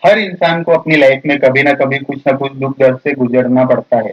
हर इंसान को अपनी लाइफ में कभी ना कभी कुछ ना कुछ दुख दर्द से गुजरना पड़ता है।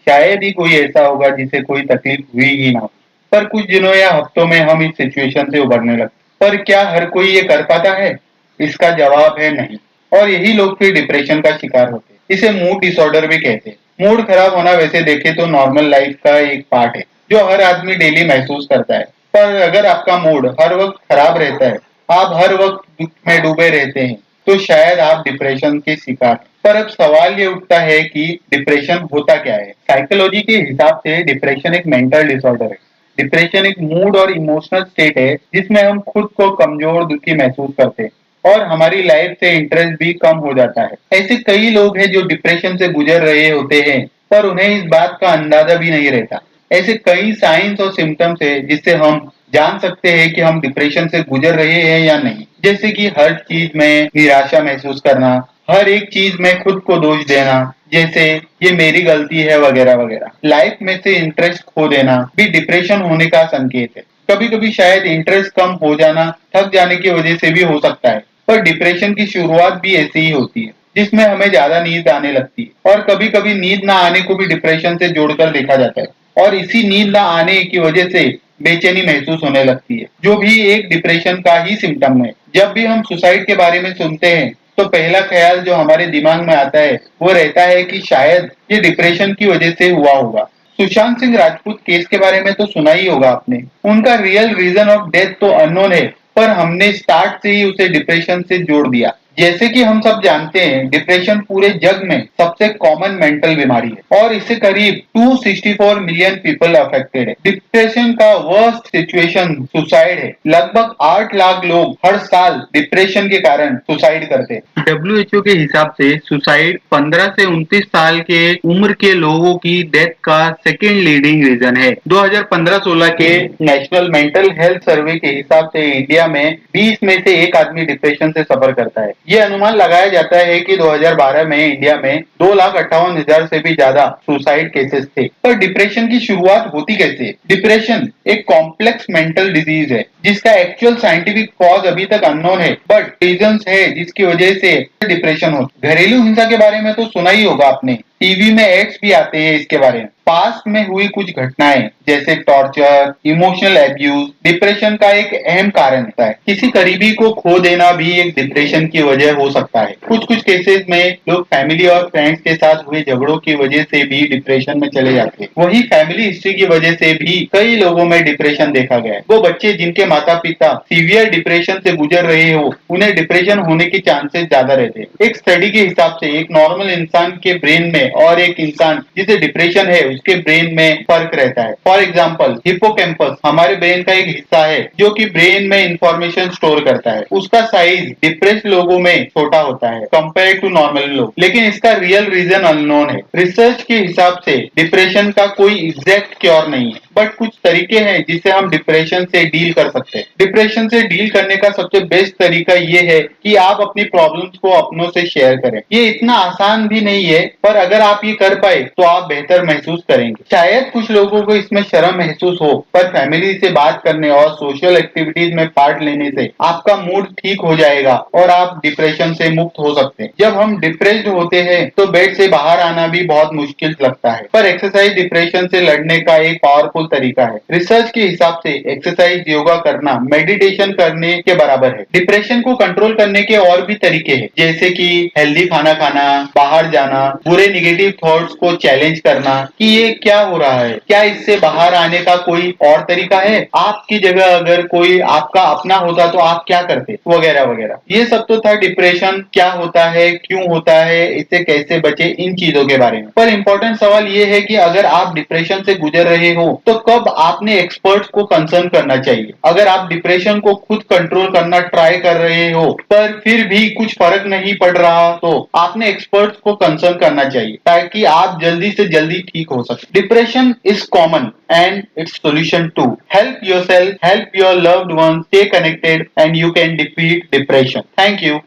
शायद ही कोई ऐसा होगा जिसे कोई तकलीफ हुई ही ना हो। पर कुछ दिनों या हफ्तों में हम इस सिचुएशन से उभरने लगते। पर क्या हर कोई ये कर पाता है? इसका जवाब है नहीं। और यही लोग फिर डिप्रेशन का शिकार होते हैं। इसे मूड डिसऑर्डर भी कहते हैं। मूड खराब होना वैसे देखे तो नॉर्मल लाइफ का एक पार्ट है, जो हर आदमी डेली महसूस करता है। पर अगर आपका मूड हर वक्त खराब रहता है, आप हर वक्त दुख में डूबे रहते हैं, तो शायद आप डिप्रेशन के शिकार हैं। पर अब सवाल ये उठता है कि डिप्रेशन होता क्या है? साइकोलॉजी के हिसाब से डिप्रेशन एक मेंटल डिसऑर्डर है। डिप्रेशन एक मूड और इमोशनल स्टेट है जिसमें हम खुद को कमजोर, दुखी महसूस करते हैं और हमारी लाइफ से इंटरेस्ट भी कम हो जाता है। ऐसे कई लोग हैं जो डिप्रेशन से गुजर रहे होते हैं, पर उन्हें इस बात का अंदाजा भी नहीं रहता। ऐसे कई साइंस और सिम्टम्स है जिससे हम जान सकते हैं कि हम डिप्रेशन से गुजर रहे हैं या नहीं। जैसे कि हर चीज में निराशा महसूस करना, हर एक चीज में खुद को दोष देना, जैसे ये मेरी गलती है वगैरह वगैरह। लाइफ में से इंटरेस्ट खो देना भी डिप्रेशन होने का संकेत है। कभी कभी शायद इंटरेस्ट कम हो जाना थक जाने की वजह से भी हो सकता है। पर डिप्रेशन की शुरुआत भी ऐसे ही होती है, जिसमें हमें ज्यादा नींद आने लगती है। और कभी कभी नींद ना आने को भी डिप्रेशन से जोड़कर देखा जाता है। और इसी नींद ना आने की वजह से बेचैनी महसूस होने लगती है, जो भी एक डिप्रेशन का ही सिम्टम है। जब भी हम सुसाइड के बारे में सुनते हैं, तो पहला ख्याल जो हमारे दिमाग में आता है वो रहता है कि शायद ये डिप्रेशन की वजह से हुआ होगा। सुशांत सिंह राजपूत केस के बारे में तो सुना ही होगा आपने। उनका रियल रीजन ऑफ डेथ तो अननोन है, पर हमने स्टार्ट से ही उसे डिप्रेशन से जोड़ दिया। जैसे कि हम सब जानते हैं, डिप्रेशन पूरे जग में सबसे कॉमन मेंटल बीमारी है और इससे करीब 264 मिलियन पीपल अफेक्टेड है। डिप्रेशन का वर्स्ट सिचुएशन सुसाइड है। लगभग 8 लाख लोग हर साल डिप्रेशन के कारण सुसाइड करते हैं। WHO के हिसाब से सुसाइड 15 से 29 साल के उम्र के लोगों की डेथ का सेकेंड लीडिंग रीजन है। 2015-16 के नेशनल मेंटल हेल्थ सर्वे के हिसाब से इंडिया में 20 में से एक आदमी डिप्रेशन से सफर करता है। ये अनुमान लगाया जाता है कि 2012 में इंडिया में 2,58,000 से भी ज्यादा सुसाइड केसेस थे। पर डिप्रेशन की शुरुआत होती कैसे? डिप्रेशन एक कॉम्प्लेक्स मेंटल डिजीज है जिसका एक्चुअल साइंटिफिक कॉज अभी तक अननोन है, बट रीजंस है जिसकी वजह से डिप्रेशन होता है। घरेलू हिंसा के बारे में तो सुना ही होगा आपने। टीवी में एड्स भी आते हैं इसके बारे में। पास्ट में हुई कुछ घटनाएं जैसे टॉर्चर, इमोशनल एब्यूज डिप्रेशन का एक अहम कारण होता है। किसी करीबी को खो देना भी एक डिप्रेशन की वजह हो सकता है। कुछ कुछ केसेस में लोग फैमिली और फ्रेंड्स के साथ हुए झगड़ों की वजह से भी डिप्रेशन में चले जाते हैं। वही फैमिली हिस्ट्री की वजह से भी कई लोगों में डिप्रेशन देखा गया है। वो बच्चे जिनके माता पिता सीवियर डिप्रेशन से गुजर रहे हो, उन्हें डिप्रेशन होने के चांसेस ज्यादा रहते हैं। एक स्टडी के हिसाब से एक नॉर्मल इंसान के ब्रेन में और एक इंसान जिसे डिप्रेशन है उसके ब्रेन में फर्क रहता है। फॉर एग्जाम्पल, हिप्पोकैम्पस हमारे ब्रेन का एक हिस्सा है जो कि ब्रेन में इंफॉर्मेशन स्टोर करता है। उसका साइज डिप्रेस्ड लोगों में छोटा होता है कंपेयर टू नॉर्मल लोग, लेकिन इसका रियल रीजन अननोन है। रिसर्च के हिसाब से डिप्रेशन का कोई एग्जैक्ट क्योर नहीं है, बट कुछ तरीके हैं जिससे हम डिप्रेशन से डील कर सकते हैं। डिप्रेशन से डील करने का सबसे बेस्ट तरीका ये है कि आप अपनी प्रॉब्लम्स को अपनों से शेयर करें। ये इतना आसान भी नहीं है, पर अगर आप ये कर पाए तो आप बेहतर महसूस करेंगे। शायद कुछ लोगों को इसमें शर्म महसूस हो, पर फैमिली से बात करने और सोशल एक्टिविटीज में पार्ट लेने से आपका मूड ठीक हो जाएगा और आप डिप्रेशन से मुक्त हो सकते हैं। जब हम डिप्रेस्ड होते हैं तो बेड से बाहर आना भी बहुत मुश्किल लगता है, पर एक्सरसाइज डिप्रेशन से लड़ने का एक पावरफुल तरीका है। रिसर्च के हिसाब से एक्सरसाइज, योगा करना, मेडिटेशन करने के बराबर है। डिप्रेशन को कंट्रोल करने के और भी तरीके हैं, जैसे कि हेल्दी खाना खाना, बाहर जाना, बुरे निगेटिव थॉट्स को चैलेंज करना कि ये क्या हो रहा है, क्या इससे बाहर आने का कोई और तरीका है, आपकी जगह अगर कोई आपका अपना होता तो आप क्या करते, वगैरह वगैरह। ये सब तो था डिप्रेशन क्या होता है, क्यों होता है, इससे कैसे बचे, इन चीजों के बारे में। पर इम्पोर्टेंट सवाल ये है कि अगर आप डिप्रेशन से गुजर रहे हो तो कब आपने एक्सपर्ट्स को कंसर्न करना चाहिए। अगर आप डिप्रेशन को खुद कंट्रोल करना ट्राई कर रहे हो पर फिर भी कुछ फर्क नहीं पड़ रहा, तो आपने एक्सपर्ट्स को कंसर्न करना चाहिए ताकि आप जल्दी से जल्दी ठीक हो सके। Depression is common and its solution too. Help yourself, help your loved ones, stay connected, and you can defeat depression. Thank you.